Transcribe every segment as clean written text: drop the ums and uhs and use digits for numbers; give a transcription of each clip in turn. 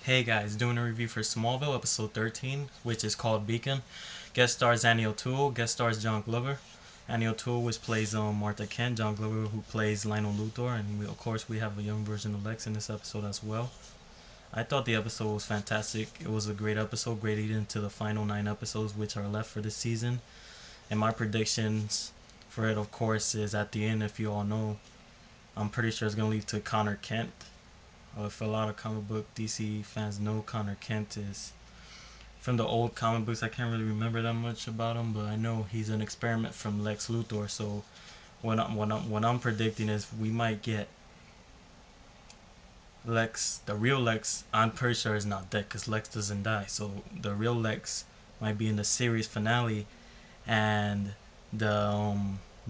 Hey guys, doing a review for Smallville episode 13, which is called Beacon. Guest stars Annie O'Toole, guest stars John Glover. Annie O'Toole, which plays Martha Kent, John Glover, who plays Lionel Luthor, and of course we have a young version of Lex in this episode as well. I thought the episode was fantastic. It was a great episode, great lead into the final 9 episodes which are left for this season. And my predictions for it, of course, is at the end, if you all know, I'm pretty sure it's going to lead to Connor Kent. If a lot of comic book DC fans know, Connor Kent is from the old comic books. I can't really remember that much about him, but I know he's an experiment from Lex Luthor. So what I'm predicting is we might get Lex, the real Lex. I'm pretty sure is not dead because Lex doesn't die. So the real Lex might be in the series finale, and the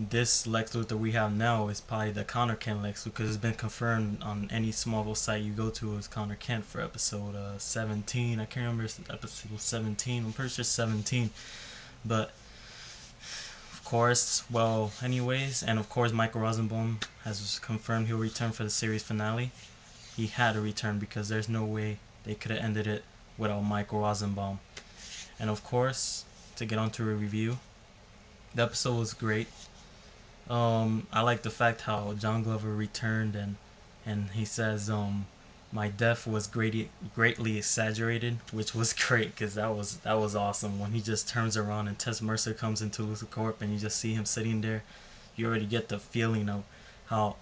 this Lex Luthor we have now is probably the Connor Kent Lex Luthor, because it's been confirmed on any Smallville site you go to as Connor Kent for episode 17. I can't remember if it's episode 17. I'm pretty sure 17. But of course, well, anyways, and of course Michael Rosenbaum has confirmed he'll return for the series finale. He had to return because there's no way they could have ended it without Michael Rosenbaum. And of course, to get onto a review, the episode was great. I like the fact how John Glover returned and he says my death was greatly exaggerated, which was great because that was awesome. When he just turns around and Tess Mercer comes into LuthorCorp and you just see him sitting there, you already get the feeling of how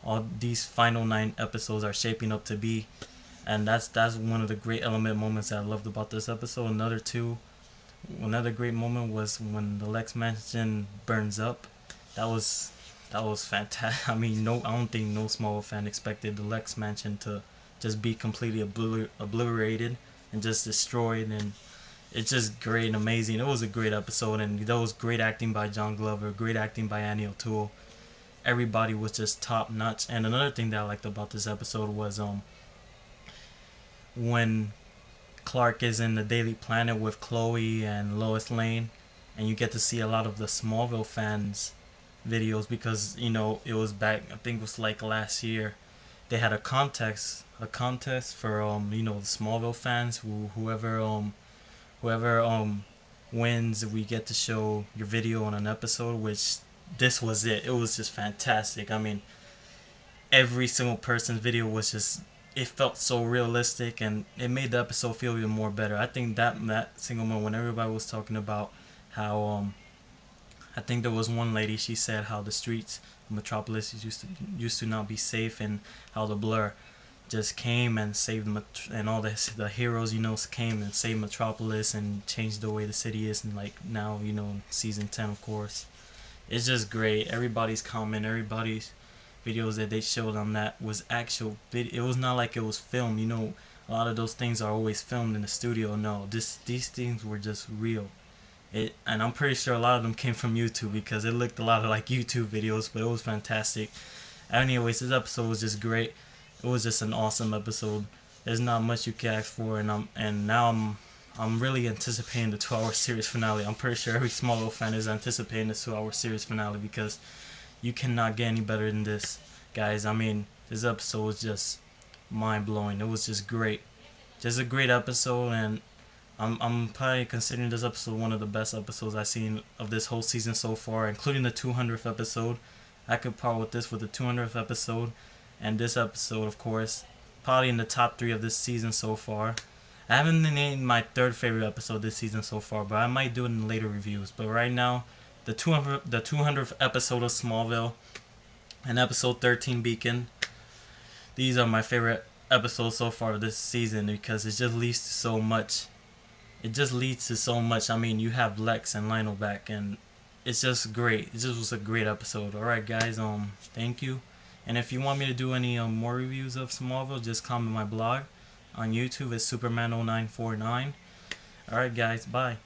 all these final 9 episodes are shaping up to be, and that's one of the great element moments that I loved about this episode. Another great moment was when the Lex Mansion burns up. That was fantastic. I mean, I don't think no Smallville fan expected the Lex Mansion to just be completely obliterated and just destroyed, and it's just great and amazing. It was a great episode, and that was great acting by John Glover, great acting by Annie O'Toole. Everybody was just top notch. And another thing that I liked about this episode was when Clark is in the Daily Planet with Chloe and Lois Lane, and you get to see a lot of the Smallville fans videos, because it was back, I think it was like last year, they had a contest for the Smallville fans, whoever wins, we get to show your video on an episode, which this was it. It was just fantastic. I mean, every single person's video was just, it felt so realistic, and it made the episode feel even more better. I think that single moment when everybody was talking about how I think there was one lady, she said how the streets of Metropolis used to not be safe, and how the Blur just came and saved and all the heroes came and saved Metropolis and changed the way the city is. And like now, season 10, of course, it's just great. Everybody's comment, everybody's videos that they showed on that was actual video. It was not like it was filmed. A lot of those things are always filmed in the studio. No, these things were just real. And I'm pretty sure a lot of them came from YouTube, because it looked a lot of like YouTube videos, but it was fantastic. Anyways, this episode was just great. It was just an awesome episode. There's not much you can ask for, and now I'm really anticipating the 2-hour series finale. I'm pretty sure every Smallville fan is anticipating the 2-hour series finale, because you cannot get any better than this, guys. I mean, this episode was just mind-blowing. It was just great. Just a great episode, and I'm probably considering this episode one of the best episodes I've seen of this whole season so far, including the 200th episode. I could part with this with the 200th episode, and this episode, of course, probably in the top 3 of this season so far. I haven't named my 3rd favorite episode this season so far, but I might do it in later reviews. But right now, the 200th episode of Smallville and episode 13, Beacon, these are my favorite episodes so far this season, because it just leads to so much. I mean, you have Lex and Lionel back, and it's just great. It just was a great episode. Alright guys, thank you. And if you want me to do any more reviews of Smallville, just comment my blog on YouTube. It's Superman0949. Alright guys, bye.